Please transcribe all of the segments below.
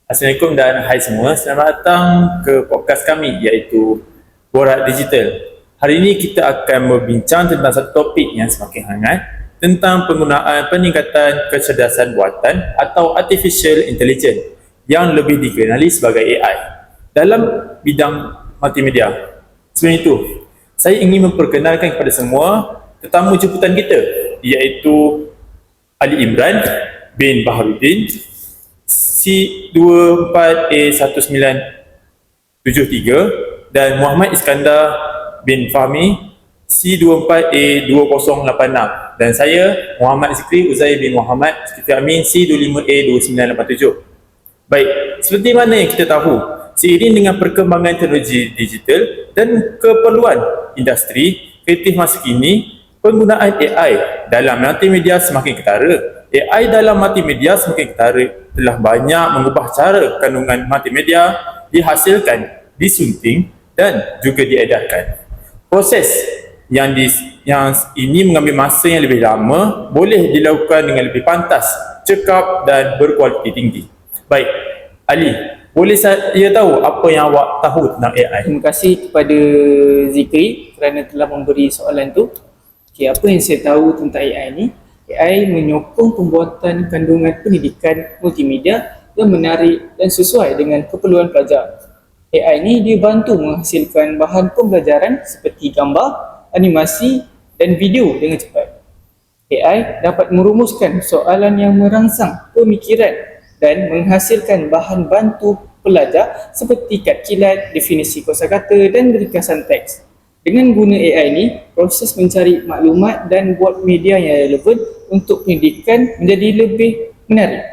Assalamualaikum dan hai semua. Selamat datang ke podcast kami iaitu Borak Digital. Hari ini kita akan berbincang tentang satu topik yang semakin hangat tentang penggunaan peningkatan kecerdasan buatan atau Artificial Intelligence yang lebih dikenali sebagai AI dalam bidang multimedia. Sebelum itu, saya ingin memperkenalkan kepada semua tetamu jemputan kita iaitu Ali Imran bin Baharudin C24A1973 dan Muhammad Iskandar bin Fahmi C24A2086 dan saya Muhammad Zikri Uzair bin Muhammad Zikri Amin C25A2987. Baik, seperti mana yang kita tahu, seiring dengan perkembangan teknologi digital dan keperluan industri kreatif masa kini, penggunaan AI dalam multimedia semakin ketara. AI dalam multimedia semakin ketara telah banyak mengubah cara kandungan multimedia dihasilkan, disunting dan juga diedarkan. Proses yang ini mengambil masa yang lebih lama boleh dilakukan dengan lebih pantas, cekap dan berkualiti tinggi. Baik, Ali, boleh saya tahu apa yang awak tahu tentang AI? Terima kasih kepada Zikri kerana telah memberi soalan tu. Okay, apa yang saya tahu tentang AI ni? AI menyokong pembuatan kandungan pendidikan multimedia yang menarik dan sesuai dengan keperluan pelajar. AI ni dia bantu menghasilkan bahan pembelajaran seperti gambar, animasi dan video dengan cepat. AI dapat merumuskan soalan yang merangsang pemikiran dan menghasilkan bahan bantu pelajar seperti kad kilat, definisi kosakata dan ringkasan teks. Dengan guna AI ni, proses mencari maklumat dan buat media yang relevan untuk pendidikan menjadi lebih menarik.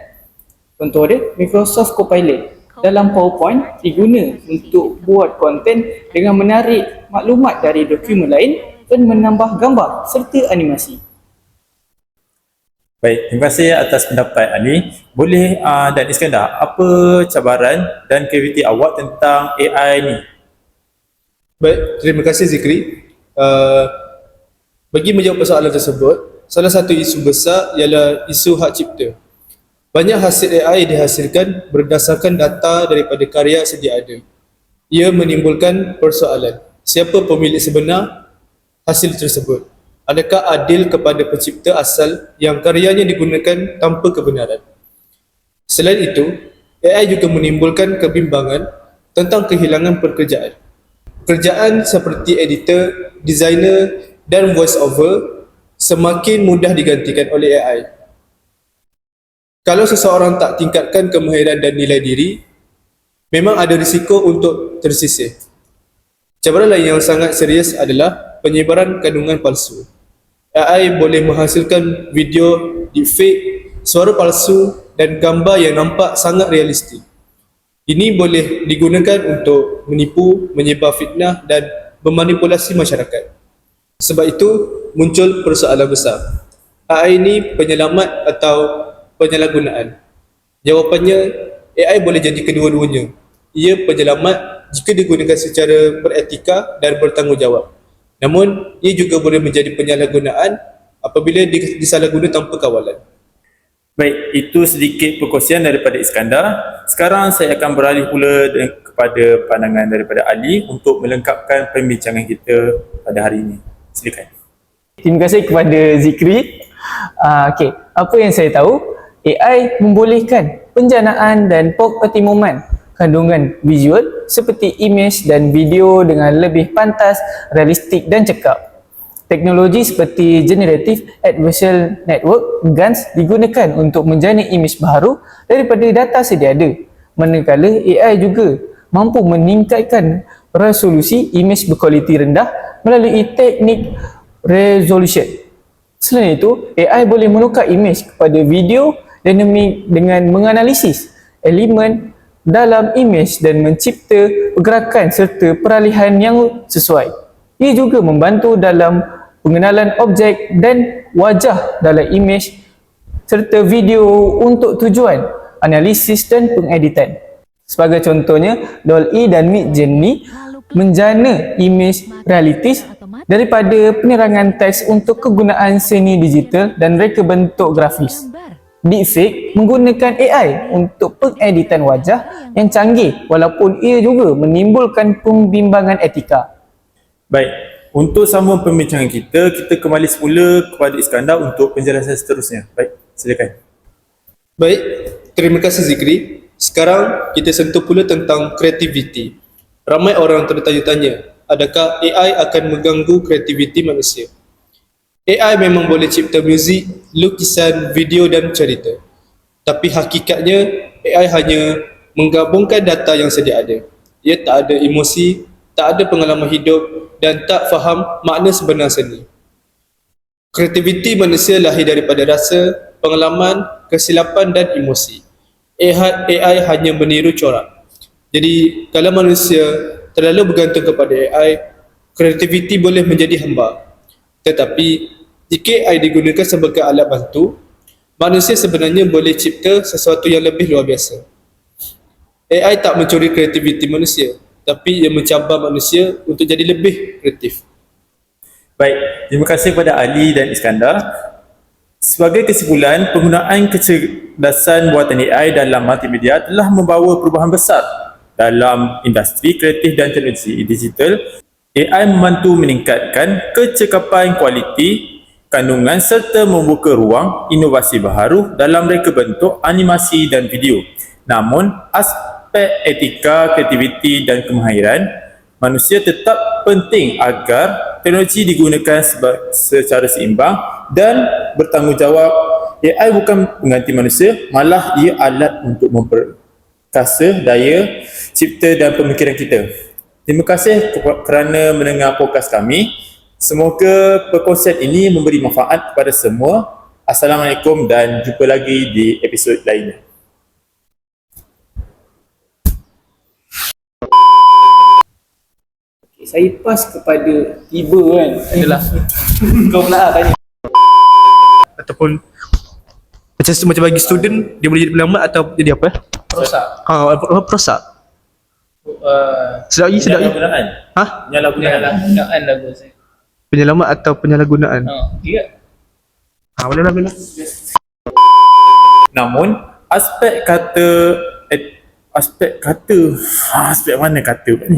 Contoh dia, Microsoft Copilot dalam PowerPoint diguna untuk buat konten dengan menarik maklumat dari dokumen lain dan menambah gambar serta animasi. Baik, terima kasih atas pendapat Ali. Boleh dan Iskandar, apa cabaran dan kreativiti awak tentang AI ni? Baik, terima kasih Zikri. Bagi menjawab persoalan tersebut, salah satu isu besar ialah isu hak cipta. Banyak hasil AI dihasilkan berdasarkan data daripada karya sedia ada. Ia menimbulkan persoalan, siapa pemilik sebenar hasil tersebut? Adakah adil kepada pencipta asal yang karyanya digunakan tanpa kebenaran? Selain itu, AI juga menimbulkan kebimbangan tentang kehilangan pekerjaan. Pekerjaan seperti editor, designer dan voice over semakin mudah digantikan oleh AI. Kalau seseorang tak tingkatkan kemahiran dan nilai diri, memang ada risiko untuk tersisih. Cabaran lain yang sangat serius adalah penyebaran kandungan palsu. AI boleh menghasilkan video deepfake, suara palsu dan gambar yang nampak sangat realistik. Ini boleh digunakan untuk menipu, menyebar fitnah dan memanipulasi masyarakat. Sebab itu, muncul persoalan besar. AI ini penyelamat atau penyalahgunaan? Jawapannya, AI boleh jadi kedua-duanya. Ia penyelamat jika digunakan secara beretika dan bertanggungjawab. Namun, ia juga boleh menjadi penyalahgunaan apabila disalahguna tanpa kawalan. Baik, itu sedikit perkongsian daripada Iskandar. Sekarang saya akan beralih pula kepada pandangan daripada Ali untuk melengkapkan perbincangan kita pada hari ini. Silakan. Terima kasih kepada Zikri. Okey, apa yang saya tahu, AI membolehkan penjanaan dan pengoptimalan kandungan visual seperti image dan video dengan lebih pantas, realistik dan cekap. Teknologi seperti Generative Adversarial Network (GANs) digunakan untuk menjana imej baharu daripada data sedia ada. Manakala AI juga mampu meningkatkan resolusi imej berkualiti rendah melalui teknik resolution. Selain itu, AI boleh menukar imej kepada video dinamik dengan menganalisis elemen dalam imej dan mencipta pergerakan serta peralihan yang sesuai. Ia juga membantu dalam pengenalan objek dan wajah dalam imej serta video untuk tujuan analisis dan pengeditan. Sebagai contohnya, DALL-E dan Midjourney menjana imej realistis daripada penerangan teks untuk kegunaan seni digital dan reka bentuk grafis. Deepfake menggunakan AI untuk pengeditan wajah yang canggih walaupun ia juga menimbulkan pembimbangan etika. Baik, untuk sambung pembincangan kita kembali semula kepada Iskandar untuk penjelasan seterusnya. Baik, silakan. Baik, terima kasih Zikri. Sekarang kita sentuh pula tentang kreativiti. Ramai orang tertanya-tanya, adakah AI akan mengganggu kreativiti manusia? AI memang boleh cipta muzik, lukisan, video dan cerita. Tapi hakikatnya, AI hanya menggabungkan data yang sedia ada. Ia tak ada emosi, tak ada pengalaman hidup dan tak faham makna sebenar seni. Kreativiti manusia lahir daripada rasa, pengalaman, kesilapan dan emosi. AI hanya meniru corak. Jadi, kalau manusia terlalu bergantung kepada AI, kreativiti boleh menjadi hamba. Tetapi, jika AI digunakan sebagai alat bantu, manusia sebenarnya boleh cipta sesuatu yang lebih luar biasa. AI tak mencuri kreativiti manusia, tapi ia mencabar manusia untuk jadi lebih kreatif. Baik, terima kasih kepada Ali dan Iskandar. Sebagai kesimpulan, penggunaan kecerdasan buatan AI dalam multimedia telah membawa perubahan besar dalam industri kreatif dan teknologi digital. AI membantu meningkatkan kecekapan kualiti kandungan serta membuka ruang inovasi baharu dalam reka bentuk animasi dan video. Namun, aspek etika, kreativiti dan kemahiran manusia tetap penting agar teknologi digunakan secara seimbang dan bertanggungjawab. AI bukan pengganti manusia, malah ia alat untuk memperkasa daya cipta dan pemikiran kita. Terima kasih kerana mendengar podcast kami. Semoga perkongsian ini memberi manfaat kepada semua. Assalamualaikum dan jumpa lagi di episod lainnya. Saya pas kepada tiba kan adalah kau pula tanya. Ataupun macam bagi student, dia boleh jadi penyelamat atau jadi apa? Rosak. Prosak. Sedap lagi. Penyalahgunaan. Ha? Penyalahgunaan lagu saya. Penyelamat atau penyalahgunaan? Iya. Boleh lah. Namun, aspek mana kata ni?